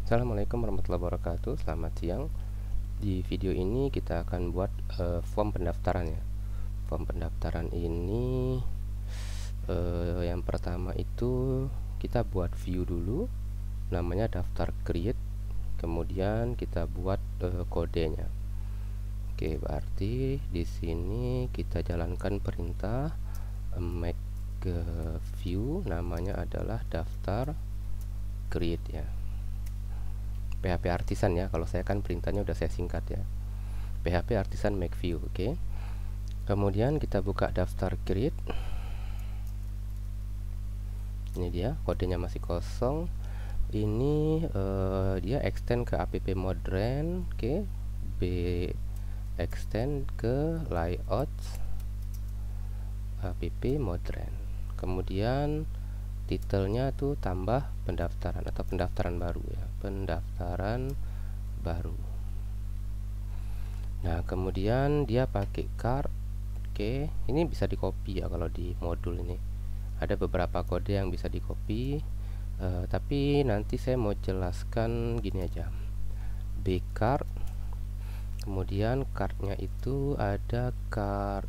Assalamualaikum warahmatullahi wabarakatuh. Selamat siang. Di video ini kita akan buat form pendaftaran ya. Form pendaftaran ini yang pertama itu kita buat view dulu, namanya daftar create. Kemudian kita buat kodenya. Oke, berarti di sini kita jalankan perintah make view, namanya adalah daftar create ya. PHP Artisan ya, kalau saya kan perintahnya udah saya singkat ya. PHP Artisan make view, oke. Kemudian kita buka daftar create. Ini dia, kodenya masih kosong. Ini dia extend ke app modern, oke. B extend ke layout app modern. Kemudian titelnya tuh tambah pendaftaran atau pendaftaran baru ya, pendaftaran baru. Nah, kemudian dia pakai card. Oke, ini bisa di copy ya. Kalau di modul ini ada beberapa kode yang bisa di copy, tapi nanti saya mau jelaskan gini aja. B card, kemudian cardnya itu ada card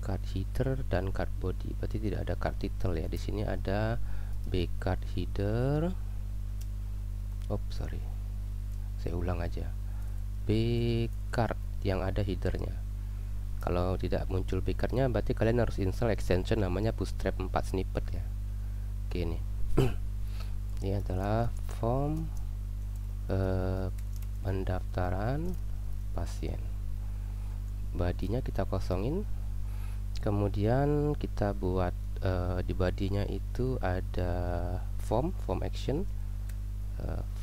header dan card body, berarti tidak ada card title ya. Di sini ada B card header. Sorry, saya ulang aja. B card yang ada headernya. Kalau tidak muncul B cardnya, berarti kalian harus install extension namanya Bootstrap 4 snippet ya. Oke, ini ini adalah form pendaftaran pasien. Bodinya kita kosongin. Kemudian kita buat di bodinya itu ada form action,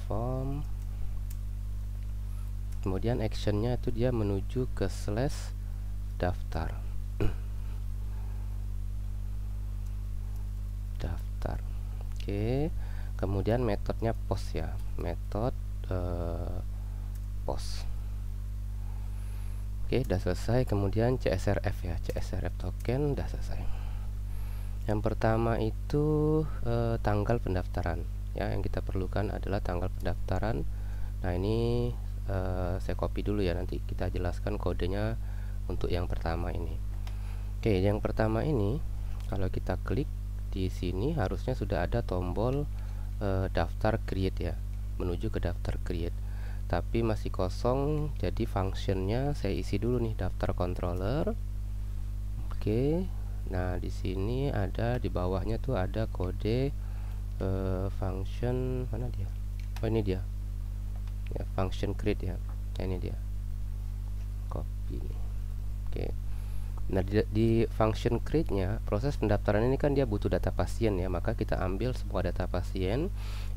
form. Kemudian actionnya itu dia menuju ke slash daftar. Daftar. Oke. Kemudian metodenya post ya, metode post. Oke, udah selesai. Kemudian CSRF ya, CSRF token udah selesai. Yang pertama itu tanggal pendaftaran ya, yang kita perlukan adalah tanggal pendaftaran. Nah, ini saya copy dulu ya, nanti kita jelaskan kodenya untuk yang pertama ini. Oke, yang pertama ini kalau kita klik di sini harusnya sudah ada tombol daftar create ya, menuju ke daftar create. Tapi masih kosong, jadi functionnya saya isi dulu nih, daftar controller. Oke, nah di sini ada, di bawahnya tuh ada kode function, mana dia? Oh, ini dia ya, function create ya. Nah, ini dia, copy nih. Oke, nah di function create nya, proses pendaftaran ini kan dia butuh data pasien ya, maka kita ambil semua data pasien.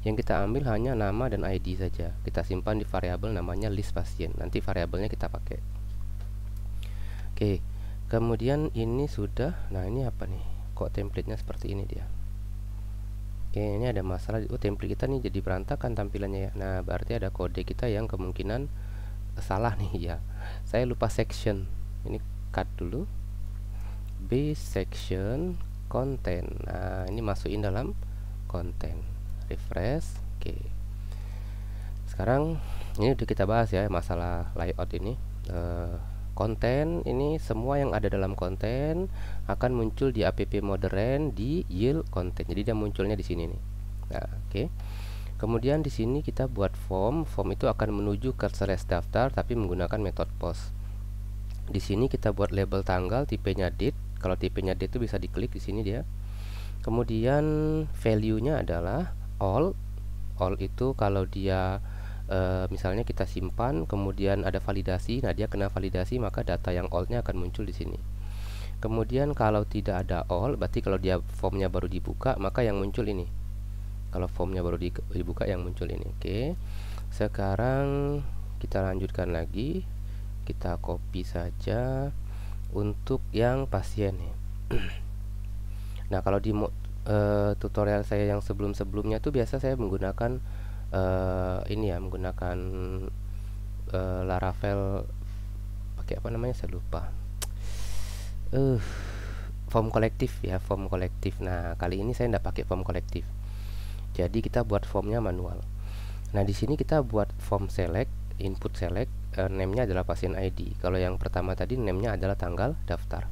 Yang kita ambil hanya nama dan ID saja. Kita simpan di variabel namanya list pasien. Nanti variabelnya kita pakai. Oke, kemudian ini sudah. Nah, ini apa nih? Kok templatenya seperti ini dia? Oke, ini ada masalah. Template kita nih jadi berantakan tampilannya ya. Nah, berarti ada kode kita yang kemungkinan salah nih ya. Saya lupa section. Ini cut dulu. B section content. Nah, ini masukin dalam content. Refresh. Oke, sekarang ini udah kita bahas ya masalah layout ini. Konten ini, semua yang ada dalam konten akan muncul di app modern di yield konten. Jadi dia munculnya di sini nih. Nah, oke. Kemudian di sini kita buat form itu akan menuju ke slash daftar tapi menggunakan metode post. Di sini kita buat label tanggal, tipenya date. Kalau tipenya date itu bisa diklik di sini dia. Kemudian value-nya adalah all itu kalau dia misalnya kita simpan kemudian ada validasi, nah dia kena validasi maka data yang all-nya akan muncul di sini. Kemudian kalau tidak ada all, berarti kalau dia formnya baru dibuka maka yang muncul ini. Kalau formnya baru dibuka yang muncul ini. Oke, sekarang kita lanjutkan lagi, kita copy saja untuk yang pasien nih. Nah, kalau di tutorial saya yang sebelum-sebelumnya tuh biasa saya menggunakan ini ya, menggunakan Laravel pakai apa namanya, saya lupa. Form kolektif ya, form kolektif. Nah, kali ini saya tidak pakai form kolektif. Jadi kita buat formnya manual. Nah, di sini kita buat form select, input select, name-nya adalah pasien ID. Kalau yang pertama tadi name-nya adalah tanggal daftar.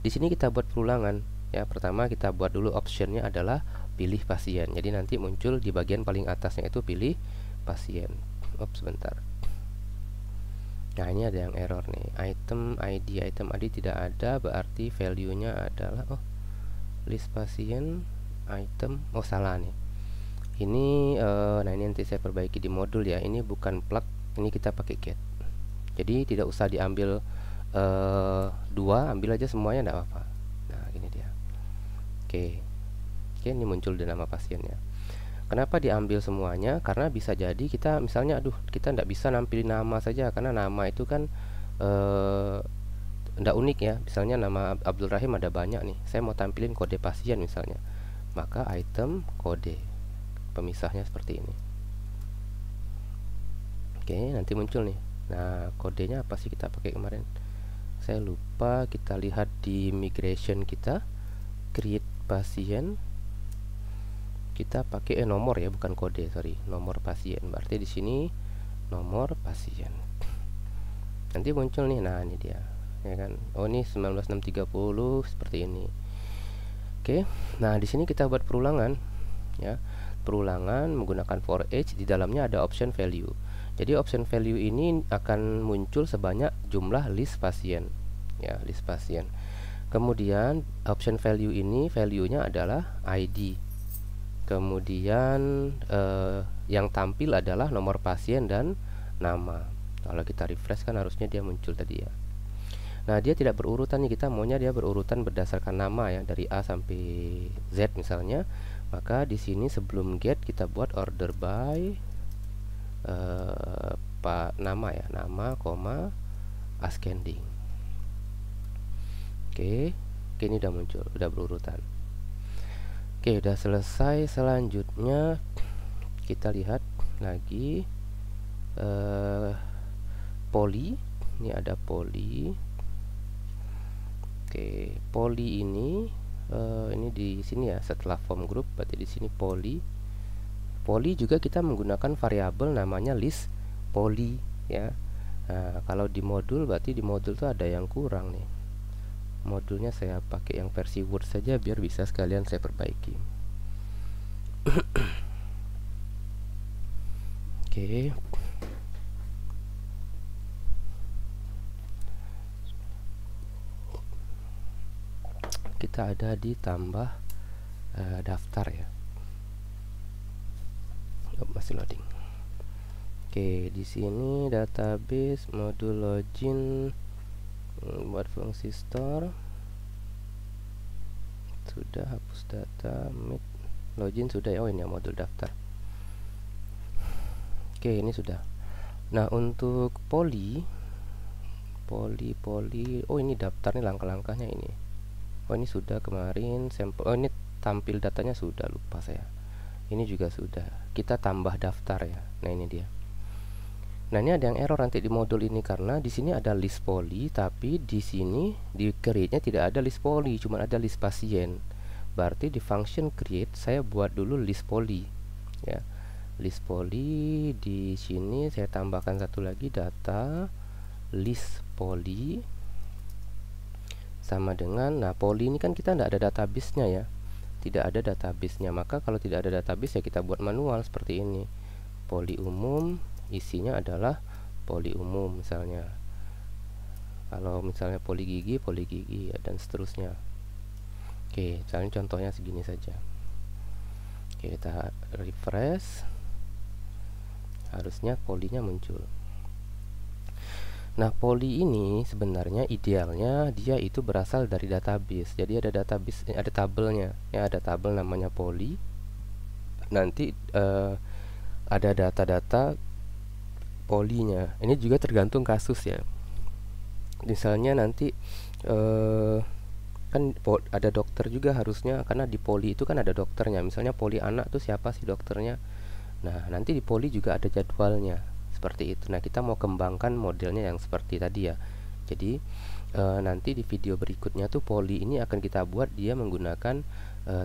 Di sini kita buat perulangan. Ya, pertama kita buat dulu optionnya adalah pilih pasien. Jadi nanti muncul di bagian paling atasnya itu pilih pasien. Sebentar. Nah, ini ada yang error nih. Item ID tidak ada, berarti value-nya adalah list pasien item. Salah nih. Ini nah, ini nanti saya perbaiki di modul ya. Ini bukan plug, ini kita pakai get. Jadi tidak usah diambil dua, ambil aja semuanya, tidak apa-apa. Nah, ini dia. Oke, ini muncul di nama pasiennya. Kenapa diambil semuanya? Karena bisa jadi kita misalnya, kita tidak bisa nampilin nama saja, karena nama itu kan tidak unik ya. Misalnya nama Abdul Rahim ada banyak nih. Saya mau tampilin kode pasien misalnya, maka item kode pemisahnya seperti ini. Oke, nanti muncul nih. Nah, kodenya apa sih kita pakai kemarin? Saya lupa. Kita lihat di migration kita, create pasien, kita pakai nomor ya, bukan kode, sorry, nomor pasien. Berarti di sini nomor pasien. Nanti muncul nih. Nah, ini dia, ya kan? Ini 19630 seperti ini. Oke. Nah, di sini kita buat perulangan ya. Perulangan menggunakan for each, di dalamnya ada option value. Jadi option value ini akan muncul sebanyak jumlah list pasien ya, list pasien. Kemudian option value ini value-nya adalah ID. Kemudian yang tampil adalah nomor pasien dan nama. Kalau kita refresh kan harusnya dia muncul tadi ya. Nah, dia tidak berurutan nih, kita maunya dia berurutan berdasarkan nama ya, dari A sampai Z misalnya. Maka di sini sebelum get kita buat order by nama ya, nama, ascending. Oke, ini udah muncul, udah berurutan. Oke, udah selesai. Selanjutnya kita lihat lagi poli. Ini ada poli. Oke, poli ini di sini ya, setelah form group, berarti di sini poli. Poli juga kita menggunakan variabel namanya list poli ya. Nah, kalau di modul, berarti di modul tuh ada yang kurang nih. Modulnya saya pakai yang versi Word saja biar bisa sekalian saya perbaiki. Oke. Kita ada di tambah daftar ya. Masih loading. Oke, di sini database, modul login, buat fungsi store. Sudah, hapus data, make login sudah ya. Ini ya modul daftar. Oke, ini sudah. Nah, untuk poli, ini daftarnya langkah-langkahnya ini. Ini sudah kemarin sampel. Ini tampil datanya sudah, lupa saya. Ini juga sudah. Kita tambah daftar ya. Nah, ini dia. Nah, ini ada yang error nanti di modul ini karena di sini ada list poli, tapi di sini di create-nya tidak ada list poli, cuma ada list pasien. Berarti di function create saya buat dulu list poli ya. List poli, di sini saya tambahkan satu lagi, data list poli sama dengan, nah, poli ini kan kita tidak ada database-nya ya, tidak ada database-nya. Maka kalau tidak ada database ya kita buat manual seperti ini. Poli umum, isinya adalah poli umum misalnya. Kalau misalnya poli gigi ya, dan seterusnya. Oke, misalnya contohnya segini saja. Oke, kita refresh. Harusnya polinya muncul. Nah, poli ini sebenarnya idealnya dia itu berasal dari database. Jadi ada database, ada tabelnya ya, ada tabel namanya poli. Nanti ada data-data polinya. Ini juga tergantung kasus ya. Misalnya nanti kan ada dokter juga harusnya, karena di poli itu kan ada dokternya. Misalnya poli anak tuh siapa sih dokternya. Nah, nanti di poli juga ada jadwalnya. Seperti itu. Nah, kita mau kembangkan modelnya yang seperti tadi ya. Jadi nanti di video berikutnya tuh poli ini akan kita buat dia menggunakan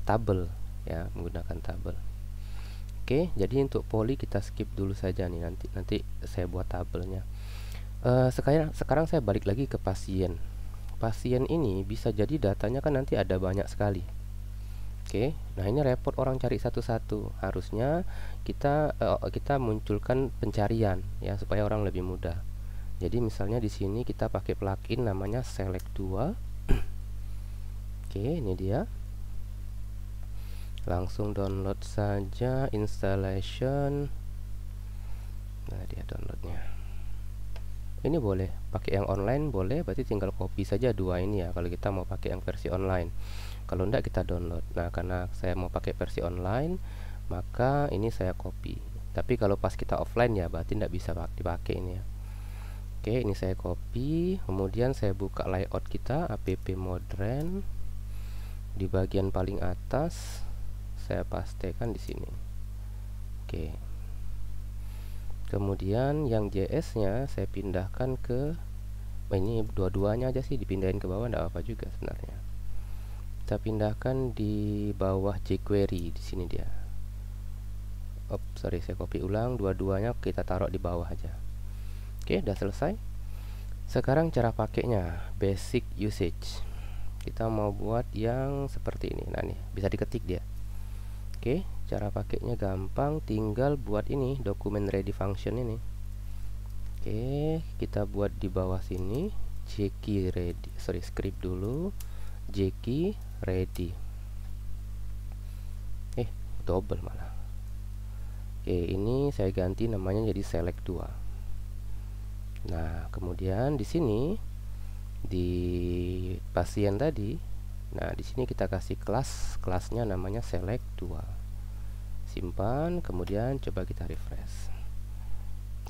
tabel ya, menggunakan tabel. Oke, jadi untuk poly kita skip dulu saja nih, nanti saya buat tabelnya. Sekarang saya balik lagi ke pasien. Pasien ini bisa jadi datanya kan nanti ada banyak sekali. Oke, nah ini repot orang cari satu-satu. Harusnya kita munculkan pencarian ya, supaya orang lebih mudah. Jadi misalnya di sini kita pakai plugin namanya Select 2. Oke, ini dia. Langsung download saja installation. Nah, dia downloadnya. Ini boleh pakai yang online, boleh, berarti tinggal copy saja dua ini ya, kalau kita mau pakai yang versi online. Kalau enggak kita download. Nah, karena saya mau pakai versi online, maka ini saya copy. Tapi kalau pas kita offline ya, berarti enggak bisa dipakai ini ya. Oke, ini saya copy, kemudian saya buka layout kita, app modern. Di bagian paling atas saya pastekan di sini. Oke. Kemudian yang JS-nya saya pindahkan ke ini dua-duanya aja sih, dipindahin ke bawah enggak apa juga sebenarnya. Kita pindahkan di bawah jQuery di sini dia. Sorry, saya copy ulang, dua-duanya kita taruh di bawah aja. Oke, udah selesai. Sekarang cara pakainya, basic usage. Kita mau buat yang seperti ini. Nah, nih bisa diketik dia. Oke, cara pakainya gampang, tinggal buat ini dokumen ready function ini. Oke, kita buat di bawah sini jkey ready. Sorry, script dulu. Jkey ready. Double malah. Oke, ini saya ganti namanya jadi select 2. Nah, kemudian di sini di pasien tadi, nah di sini kita kasih kelasnya namanya select 2. Simpan, kemudian coba kita refresh.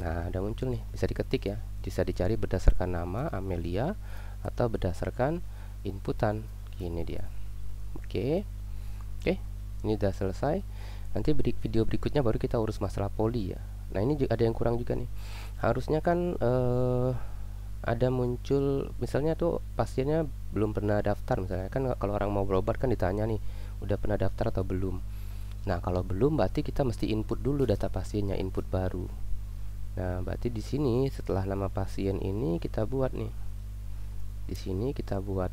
Nah, ada muncul nih, bisa diketik ya, bisa dicari berdasarkan nama Amelia atau berdasarkan inputan. Ini dia. Oke, ini udah selesai. Nanti video berikutnya baru kita urus masalah poly ya. Nah, ini juga ada yang kurang juga nih. Harusnya kan ada muncul misalnya tuh pasiennya belum pernah daftar, misalnya kan kalau orang mau berobat kan ditanya nih, udah pernah daftar atau belum. Nah, kalau belum berarti kita mesti input dulu data pasiennya, input baru. Nah, berarti di sini setelah nama pasien ini kita buat nih. Di sini kita buat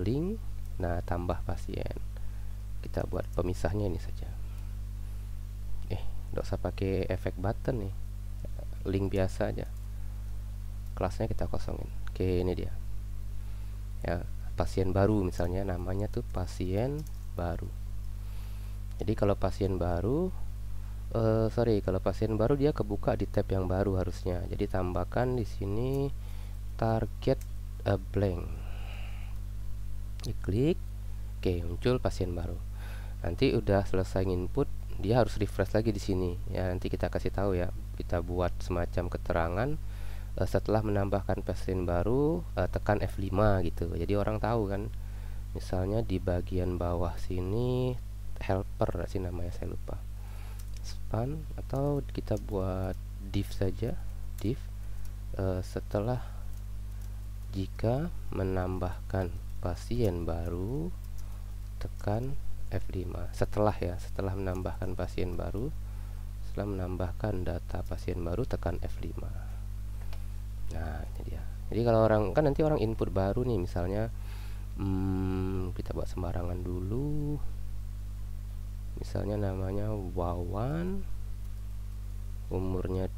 link, nah tambah pasien. Kita buat pemisahnya ini saja. Nggak usah pakai efek button nih. Link biasa aja. Kelasnya kita kosongin. Oke, ini dia. Ya, pasien baru misalnya namanya tuh pasien baru. Jadi kalau pasien baru kalau pasien baru dia kebuka di tab yang baru harusnya. Jadi tambahkan di sini target blank. Diklik. Oke, muncul pasien baru. Nanti udah selesai input, dia harus refresh lagi di sini. Ya, nanti kita kasih tahu ya. Kita buat semacam keterangan setelah menambahkan pasien baru, tekan F5 gitu. Jadi orang tahu kan. Misalnya di bagian bawah sini helper sih namanya, saya lupa. Span, atau kita buat div saja, div setelah jika menambahkan pasien baru tekan F5. Setelah menambahkan pasien baru, setelah menambahkan data pasien baru tekan F5. Nah, ini dia. Jadi kalau orang kan nanti orang input baru nih, misalnya kita buat sembarangan dulu. Misalnya namanya Wawan, umurnya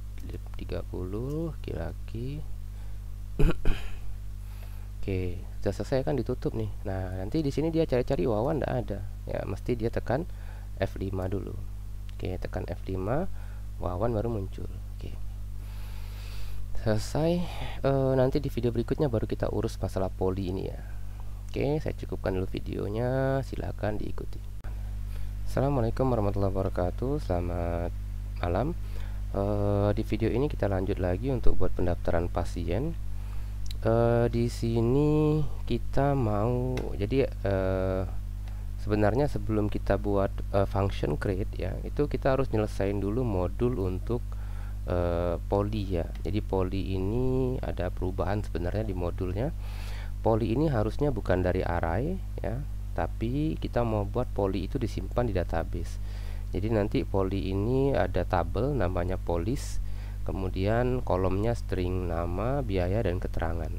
30, laki-laki. Oke, sudah selesai kan, ditutup nih. Nah, nanti di sini dia cari-cari Wawan tidak ada. Ya, mesti dia tekan F5 dulu. Oke, tekan F5, Wawan baru muncul. Oke. Selesai. Nanti di video berikutnya baru kita urus masalah poly ini ya. Oke, saya cukupkan dulu videonya. Silakan diikuti. Assalamualaikum warahmatullahi wabarakatuh. Selamat malam. Di video ini kita lanjut lagi untuk buat pendaftaran pasien. Di sini kita mau sebenarnya sebelum kita buat function create ya, itu kita harus nyelesain dulu modul untuk poly ya. Jadi poly ini ada perubahan sebenarnya di modulnya. Poly ini harusnya bukan dari array ya, tapi kita mau buat poli itu disimpan di database. Jadi nanti poli ini ada tabel namanya polis, kemudian kolomnya string nama, biaya, dan keterangan.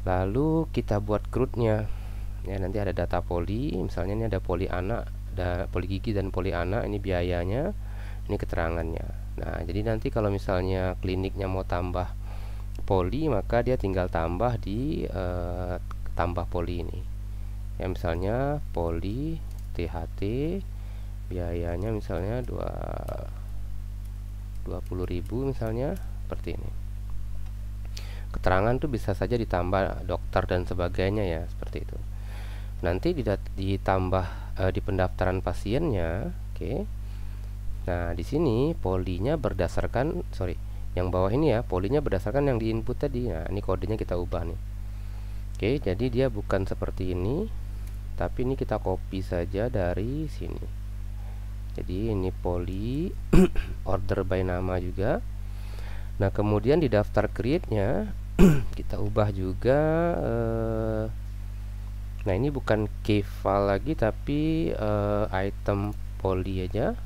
Lalu kita buat CRUD-nya. Ya, nanti ada data poli, misalnya ini ada poli anak, ada poli gigi dan poli anak, ini biayanya, ini keterangannya. Nah, jadi nanti kalau misalnya kliniknya mau tambah poli, maka dia tinggal tambah di tambah poli ini. Ya, misalnya poli THT, biayanya misalnya 20.000 misalnya, seperti ini. Keterangan tuh bisa saja ditambah dokter dan sebagainya ya, seperti itu. Nanti ditambah di pendaftaran pasiennya. Oke. Nah, di sini polinya berdasarkan, yang bawah ini ya, polinya berdasarkan yang di input tadi. Nah, ini kodenya kita ubah nih. Oke, jadi dia bukan seperti ini, tapi ini kita copy saja dari sini. Jadi ini poli order by nama juga. Nah, kemudian di daftar create-nya kita ubah juga. Nah, ini bukan key file lagi, tapi item poli aja.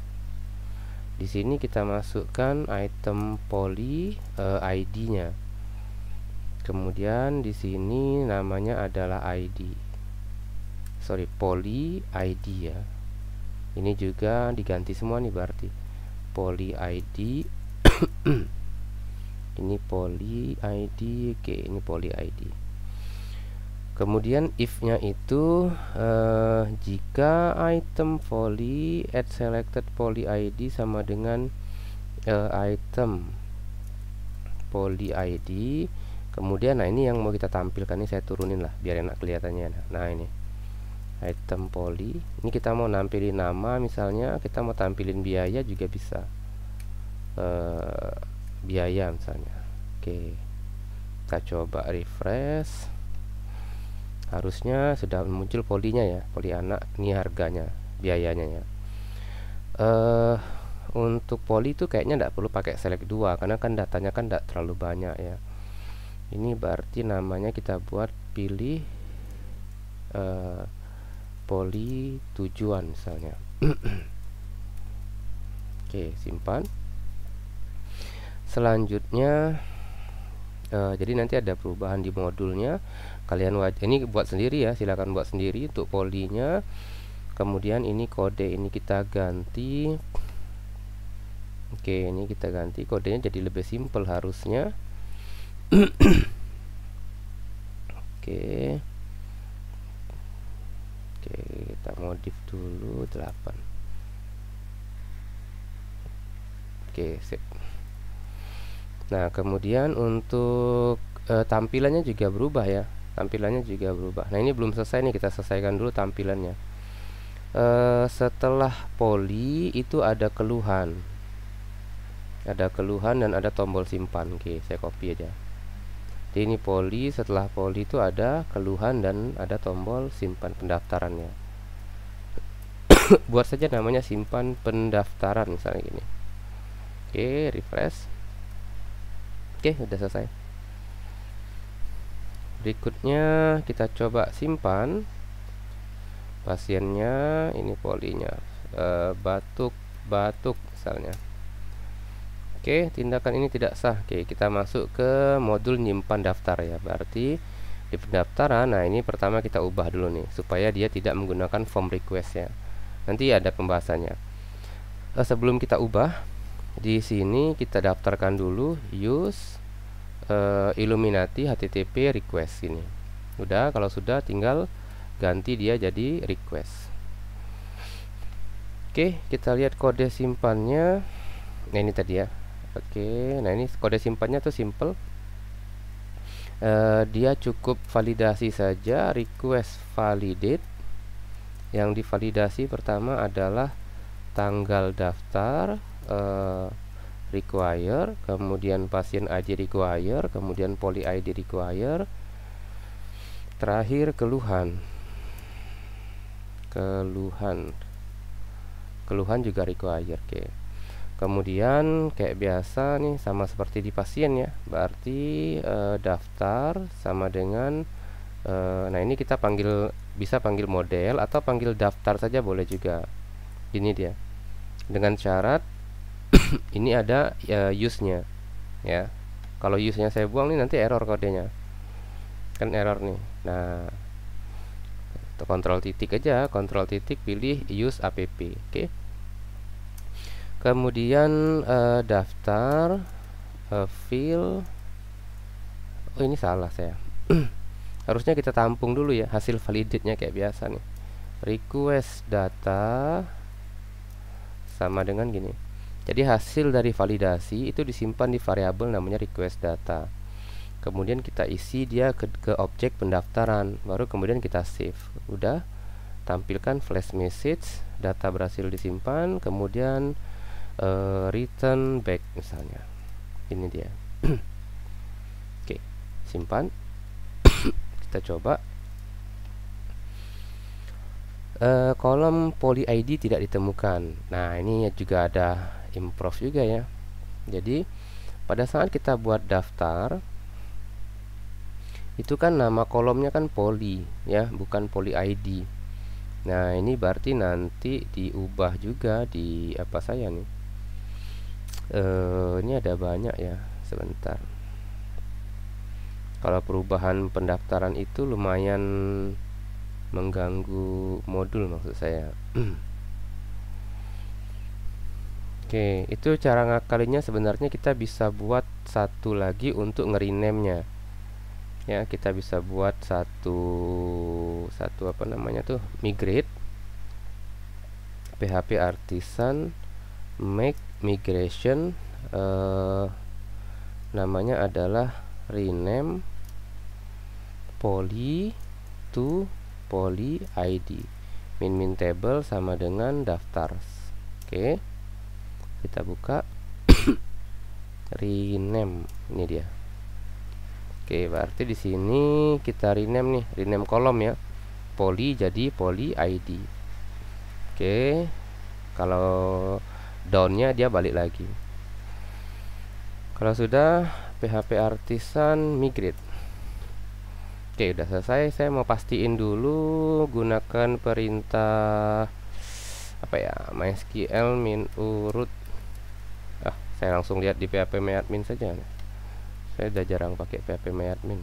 Di sini kita masukkan item poli ID-nya. Kemudian di sini namanya adalah poli ID ya. Ini juga diganti semua nih berarti. Poli ID. Ini poli ID. Oke, ini poli ID. Kemudian if-nya itu jika item poli add selected poly ID sama dengan item poly ID. Kemudian nah ini yang mau kita tampilkan, ini saya turunin lah biar enak kelihatannya. Nah, ini item poly. Ini kita mau nampilin nama, misalnya kita mau tampilin biaya juga bisa. Biaya misalnya. Oke. Kita coba refresh. Harusnya sudah muncul polinya ya, poli anak. Ini harganya, biayanya ya. Untuk poli itu kayaknya tidak perlu pakai select 2 karena kan datanya kan tidak terlalu banyak ya. Ini berarti namanya kita buat pilih poli tujuan misalnya. Oke, simpan. Selanjutnya jadi nanti ada perubahan di modulnya. Kalian ini buat sendiri ya, silakan buat sendiri untuk polinya. Kemudian ini kode ini kita ganti. Oke, ini kita ganti kodenya jadi lebih simple harusnya. Oke. Oke, kita modif dulu 8. Oke, sip. Nah, kemudian untuk tampilannya juga berubah ya. Tampilannya juga berubah. Nah, ini belum selesai nih, kita selesaikan dulu tampilannya. Setelah poli itu ada keluhan. Ada keluhan dan ada tombol simpan. Oke, saya copy aja. Jadi ini poli, setelah poli itu ada keluhan dan ada tombol simpan pendaftarannya. Buat saja namanya simpan pendaftaran misalnya gini. Oke, refresh. Oke, udah selesai. Berikutnya kita coba simpan pasiennya. Ini polinya batuk misalnya. Oke, tindakan ini tidak sah. Oke, kita masuk ke modul nyimpan daftar ya. Berarti di pendaftaran, nah ini pertama kita ubah dulu nih supaya dia tidak menggunakan form request ya. Nanti ada pembahasannya. Sebelum kita ubah, di sini kita daftarkan dulu use Illuminati HTTP request ini. Udah, kalau sudah tinggal ganti dia jadi request. Oke, kita lihat kode simpannya. Nah, ini tadi ya. Oke, nah ini kode simpannya tuh simple. Dia cukup validasi saja, request validate. Yang divalidasi pertama adalah tanggal daftar, require, kemudian pasien ID require, kemudian poly ID require, terakhir keluhan juga require. Oke. Kemudian kayak biasa nih, sama seperti di pasien ya, berarti daftar sama dengan nah ini kita panggil bisa panggil model atau panggil daftar saja boleh juga. Ini dia. Dengan syarat ini ada use-nya ya. Kalau use-nya saya buang nih nanti error kodenya. Kan error nih. Nah, kontrol titik aja, kontrol titik pilih use app. Oke. Kemudian daftar fill. Oh, ini salah saya. Harusnya kita tampung dulu ya hasil validate-nya kayak biasa nih. Request data sama dengan gini. Jadi hasil dari validasi itu disimpan di variabel namanya request data. Kemudian kita isi dia ke objek pendaftaran, baru kemudian kita save. Udah, tampilkan flash message, data berhasil disimpan, kemudian return back misalnya. Ini dia. Oke, simpan. Kita coba. Kolom poly ID tidak ditemukan. Nah, ini juga ada improve juga ya. Jadi pada saat kita buat daftar itu kan nama kolomnya kan poly ya, bukan poly ID. Nah, ini berarti nanti diubah juga di apa saya nih. Ini ada banyak ya, sebentar. Kalau perubahan pendaftaran itu lumayan mengganggu modul maksud saya. Oke, itu cara ngakalinya. Sebenarnya kita bisa buat satu lagi untuk nge-rename-nya. Ya, kita bisa buat satu apa namanya tuh, migrate PHP artisan make migration, namanya adalah rename poly to poly ID, min table sama dengan daftar. Oke, kita buka. Rename, ini dia. Oke, berarti di sini kita rename nih, rename kolom ya, poly jadi poly ID. Oke, kalau downnya dia balik lagi. Kalau sudah, PHP artisan migrate. Oke, udah selesai. Saya mau pastiin dulu gunakan perintah apa ya, MySQL min urut. Saya langsung lihat di phpMyAdmin saja. Saya udah jarang pakai phpMyAdmin.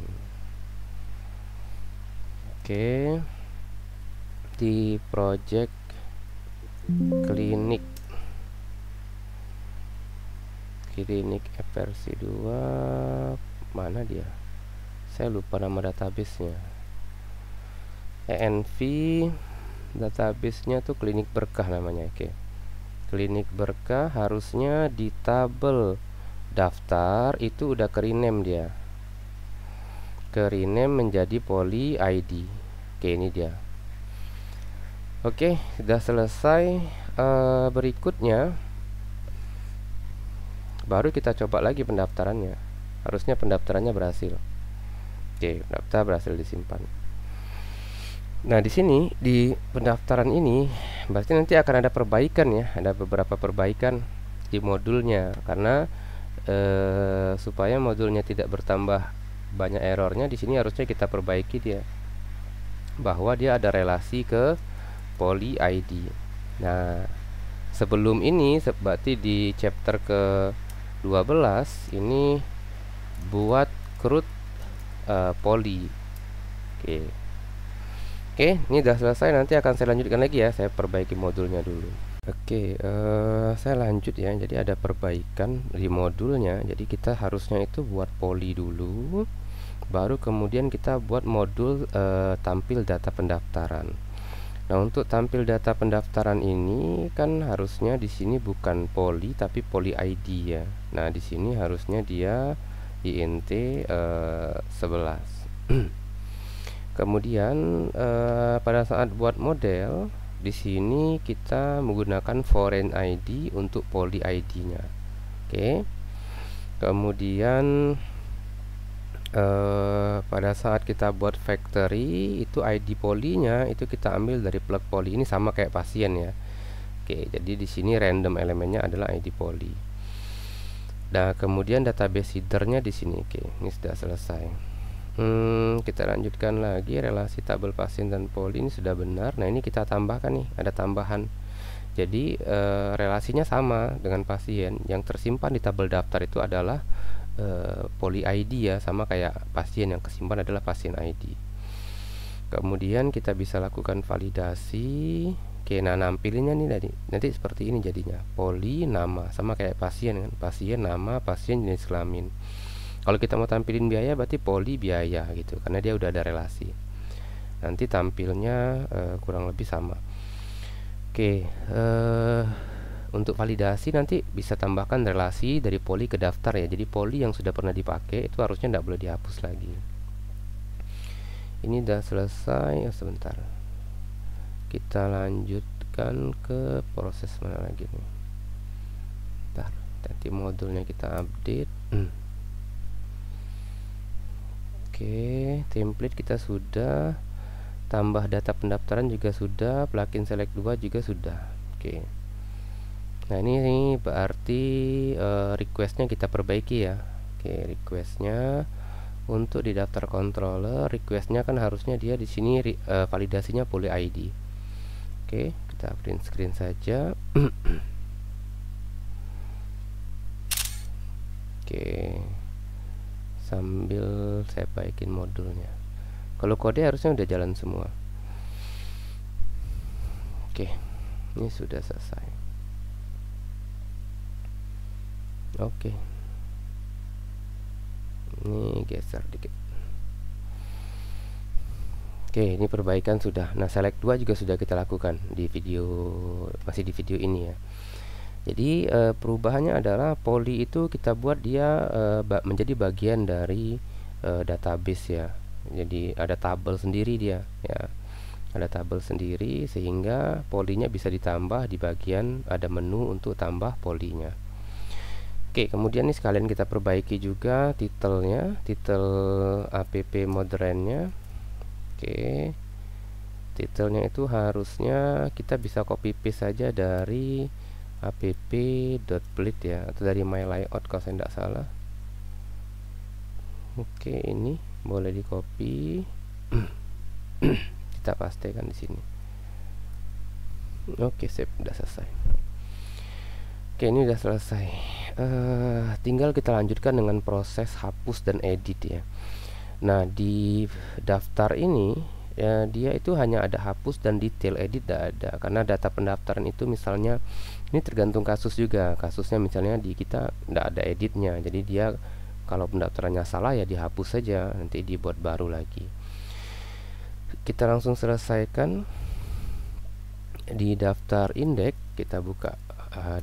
Oke, di project klinik app versi 2, mana dia? Saya lupa nama database-nya. env database-nya tuh klinik berkah namanya. Oke, klinik berkah harusnya di tabel daftar itu udah ke rename dia, ke rename menjadi poly ID. Oke, ini dia. Oke, sudah selesai. Berikutnya baru kita coba lagi pendaftarannya. Harusnya pendaftarannya berhasil. Oke, pendaftar berhasil disimpan. Nah, di sini di pendaftaran ini berarti nanti akan ada perbaikan ya, ada beberapa perbaikan di modulnya karena supaya modulnya tidak bertambah banyak errornya. Di sini harusnya kita perbaiki dia bahwa dia ada relasi ke poly ID. Nah, sebelum ini berarti di chapter ke 12 ini buat CRUD poly. Oke, ini udah selesai. Nanti akan saya lanjutkan lagi ya. Saya perbaiki modulnya dulu. Oke, saya lanjut ya. Jadi ada perbaikan di modulnya. Jadi kita harusnya itu buat poly dulu, baru kemudian kita buat modul tampil data pendaftaran. Nah, untuk tampil data pendaftaran ini kan harusnya di sini bukan poly tapi poly ID ya. Nah, di sini harusnya dia int 11. Kemudian pada saat buat model di sini kita menggunakan foreign ID untuk poly ID-nya. Oke. Kemudian pada saat kita buat factory itu ID poly-nya itu kita ambil dari plug poly. Ini sama kayak pasien ya. Oke, jadi di sini random elemennya adalah ID poly. Nah, kemudian database header-nya di sini. Oke, ini sudah selesai. Kita lanjutkan lagi. Relasi tabel pasien dan poli ini sudah benar. Nah, ini kita tambahkan nih, ada tambahan. Jadi relasinya sama dengan pasien. Yang tersimpan di tabel daftar itu adalah poli ID ya, sama kayak pasien. Yang kesimpan adalah pasien ID. Kemudian kita bisa lakukan validasi. Oke, nah nampilinnya nih tadi. Nanti seperti ini jadinya. Poli, nama, sama kayak pasien kan. Pasien, nama, pasien, jenis kelamin. Kalau kita mau tampilin biaya berarti poli biaya gitu, karena dia udah ada relasi. Nanti tampilnya kurang lebih sama. Oke, untuk validasi nanti bisa tambahkan relasi dari poli ke daftar ya. Jadi poli yang sudah pernah dipakai itu harusnya tidak boleh dihapus lagi. Ini udah selesai. Sebentar, kita lanjutkan ke proses mana lagi nih. Bentar, nanti modulnya kita update. Oke, template kita sudah, tambah data pendaftaran juga sudah, plugin select 2 juga sudah. Oke. Nah, ini berarti requestnya kita perbaiki ya. Oke, requestnya untuk di daftar controller, requestnya kan harusnya dia di sini validasinya poli ID. Oke, kita print screen saja. Oke, sambil saya baikin modulnya. Kalau kode harusnya udah jalan semua. Oke, ini sudah selesai. Oke, ini geser dikit. Oke, ini perbaikan sudah. Nah, select 2 juga sudah kita lakukan di video, masih di video ini ya. Jadi perubahannya adalah poli itu kita buat dia menjadi bagian dari database ya. Jadi ada tabel sendiri dia ya. Ada tabel sendiri sehingga polinya bisa ditambah di bagian, ada menu untuk tambah polinya. Oke, kemudian ini sekalian kita perbaiki juga titelnya, titel app modernnya. Oke, titelnya itu harusnya kita bisa copy paste saja dari app.build ya, atau dari my layout kalau saya tidak salah. Oke, ini boleh di copy. Kita pastekan di sini. Oke, sip, udah selesai. Oke, ini udah selesai. Tinggal kita lanjutkan dengan proses hapus dan edit ya. Nah, di daftar ini ya, dia itu hanya ada hapus dan detail, edit tidak ada, karena data pendaftaran itu misalnya ini tergantung kasus juga. Kasusnya misalnya di kita tidak ada editnya, jadi dia kalau pendaftarannya salah ya dihapus saja, nanti dibuat baru lagi. Kita langsung selesaikan di daftar indeks. Kita buka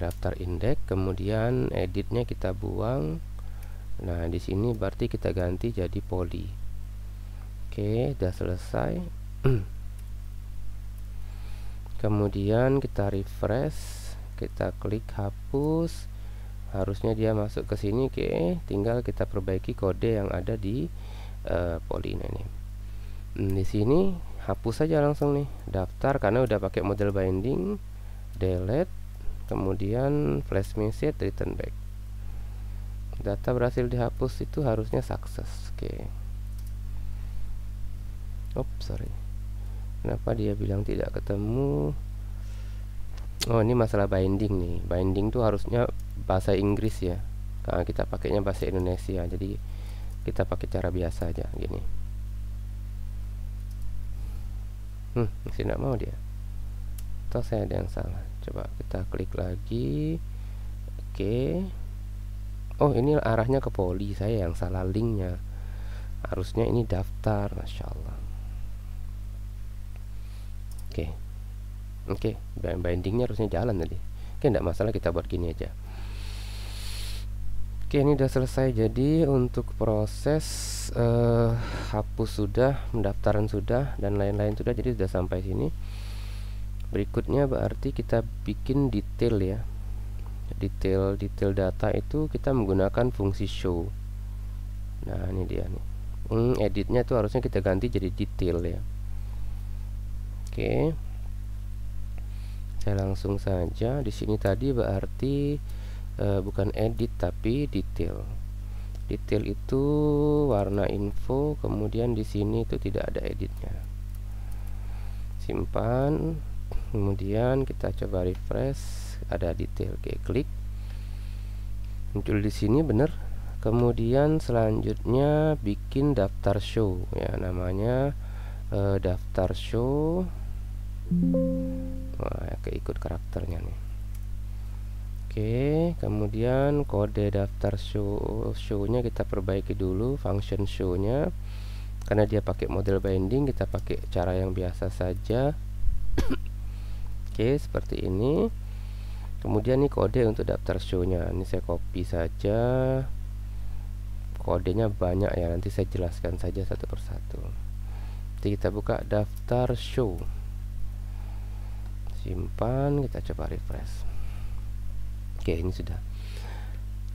daftar indeks, kemudian editnya kita buang. Nah, di sini berarti kita ganti jadi poli. Oke, udah selesai. Kemudian kita refresh, kita klik hapus. Harusnya dia masuk ke sini. Oke, tinggal kita perbaiki kode yang ada di poli ini. Di sini hapus saja langsung nih daftar, karena udah pakai model binding. Delete, kemudian flash message, return back. Data berhasil dihapus itu harusnya sukses. Oke. Sorry. Kenapa dia bilang tidak ketemu? Oh, ini masalah binding nih. Binding tuh harusnya bahasa Inggris ya. Karena kita pakainya bahasa Indonesia, jadi kita pakai cara biasa aja gini. Masih tidak mau dia. Atau saya ada yang salah. Coba kita klik lagi. Oke. Oh, ini arahnya ke poli, saya yang salah linknya. Harusnya ini daftar, Masya Allah. Oke, bindingnya harusnya jalan tadi. Oke, tidak masalah, kita buat gini aja. Oke, ini udah selesai. Jadi untuk proses hapus sudah, pendaftaran sudah, dan lain-lain sudah. Jadi sudah sampai sini. Berikutnya berarti kita bikin detail ya. Detail data itu kita menggunakan fungsi show. Nah, ini dia nih. Editnya tuh harusnya kita ganti jadi detail ya. Oke, saya langsung saja di sini. Tadi berarti bukan edit tapi detail. detail itu warna info, kemudian di sini itu tidak ada editnya. Simpan, kemudian kita coba refresh, ada detail. Oke, klik, muncul di sini bener. Kemudian selanjutnya bikin daftar show ya, namanya daftar show. Wah, keikut karakternya nih. Oke, kemudian kode daftar show-nya kita perbaiki dulu, function show-nya. Karena dia pakai model binding, kita pakai cara yang biasa saja. Oke, seperti ini. Kemudian nih kode untuk daftar show-nya. Ini saya copy saja. Kodenya banyak ya, nanti saya jelaskan saja satu persatu. Jadi kita buka daftar show, simpan, kita coba refresh. Oke, ini sudah.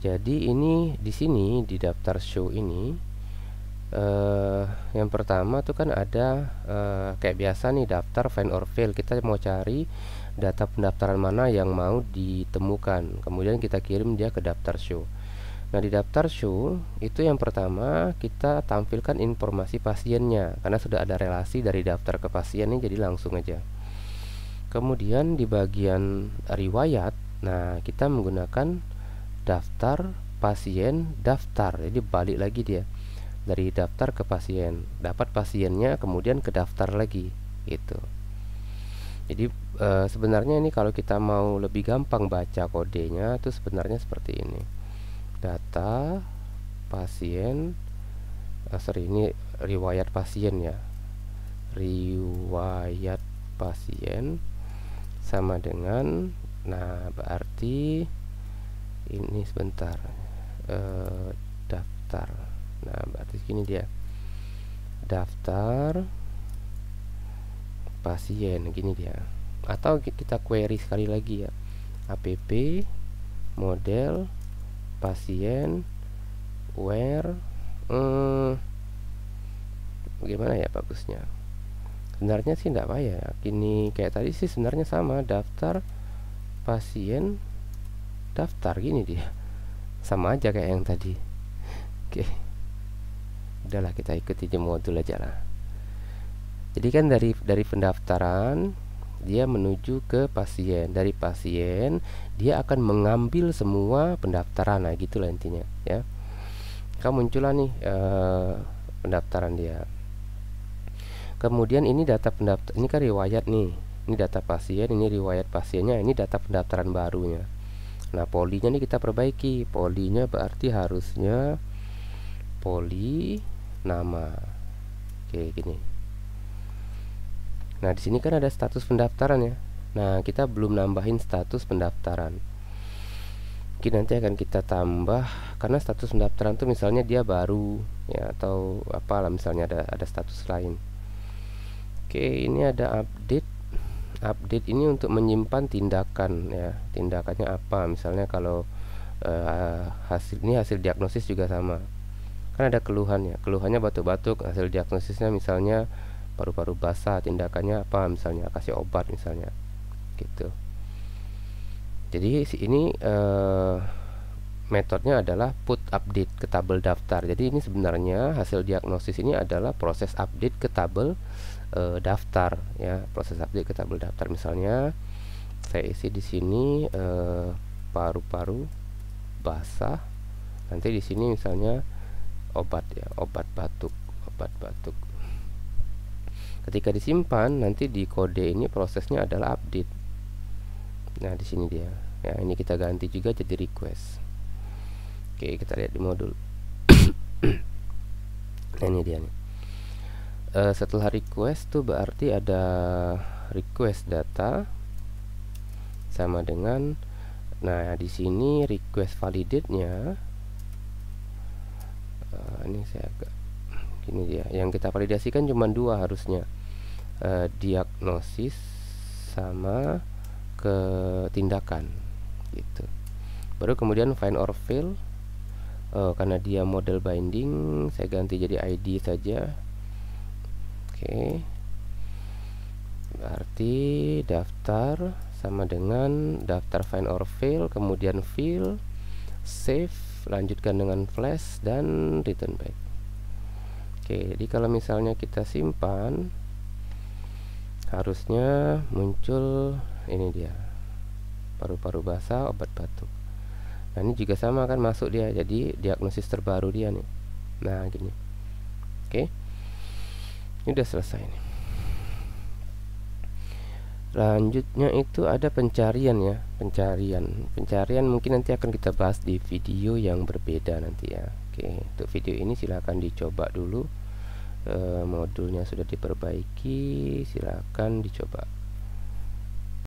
Jadi ini di sini di daftar show ini yang pertama tuh kan ada kayak biasa nih, daftar find or fail. Kita mau cari data pendaftaran mana yang mau ditemukan, kemudian kita kirim dia ke daftar show. Nah, di daftar show itu yang pertama kita tampilkan informasi pasiennya, karena sudah ada relasi dari daftar ke pasien ini, jadi langsung aja. Kemudian di bagian riwayat, nah kita menggunakan daftar pasien daftar, jadi balik lagi dia dari daftar ke pasien, dapat pasiennya kemudian ke daftar lagi gitu. Jadi sebenarnya ini kalau kita mau lebih gampang baca kodenya itu sebenarnya seperti ini. Data pasien, ini riwayat pasien ya, riwayat pasien sama dengan, nah berarti ini sebentar, daftar, nah berarti gini dia, daftar pasien, gini dia. Atau kita query sekali lagi ya, app model pasien where, gimana ya bagusnya. Sebenarnya sih enggak payah ya, gini kayak tadi sih sebenarnya sama, daftar pasien daftar, gini dia, sama aja kayak yang tadi. Oke, udahlah kita ikuti aja modul aja lah. Jadi kan dari pendaftaran dia menuju ke pasien, dari pasien dia akan mengambil semua pendaftaran, nah gitulah intinya ya. Kamu muncullah nih pendaftaran dia. Kemudian ini data pendaftar, ini kan riwayat nih, ini data pasien, ini riwayat pasiennya, ini data pendaftaran barunya. Nah, polinya nih kita perbaiki, polinya berarti harusnya poli nama. Oke, gini. Nah, di sini kan ada status pendaftaran ya. Nah, kita belum nambahin status pendaftaran. Mungkin nanti akan kita tambah, karena status pendaftaran tuh misalnya dia baru ya, atau apalah, misalnya ada status lain. Oke, ini ada update. Update ini untuk menyimpan tindakan ya. Tindakannya apa? Misalnya kalau hasil diagnosis juga sama. Kan ada keluhan ya. Keluhannya batuk-batuk, hasil diagnosisnya misalnya paru-paru basah, tindakannya apa, misalnya kasih obat misalnya gitu. Jadi ini metodenya adalah put update ke tabel daftar. Jadi ini sebenarnya hasil diagnosis ini adalah proses update ke tabel daftar ya, proses update ke tabel daftar. Misalnya saya isi di sini paru-paru basah, nanti di sini misalnya obat ya, obat batuk. Ketika disimpan nanti di kode ini prosesnya adalah update. Nah, di sini dia. Ya, ini kita ganti juga jadi request. Oke, kita lihat di modul. Nah, ini dia nih. Setelah request tuh berarti ada request data sama dengan, nah di sini request validate-nya ini saya agak gini dia, yang kita validasikan cuma dua harusnya, diagnosis sama ke tindakan gitu. Baru kemudian find or fail, karena dia model binding saya ganti jadi ID saja. Oke, berarti daftar sama dengan daftar find or fail, kemudian fill, save, lanjutkan dengan flash dan return back. Oke, jadi kalau misalnya kita simpan, harusnya muncul ini dia, paru-paru basah obat batuk. Nah ini juga sama kan, masuk dia, jadi diagnosis terbaru dia nih. Nah gini. Oke, ini udah selesai nih. Lanjutnya itu ada pencarian ya, pencarian mungkin nanti akan kita bahas di video yang berbeda nanti ya. Oke, untuk video ini silahkan dicoba dulu, modulnya sudah diperbaiki, silahkan dicoba.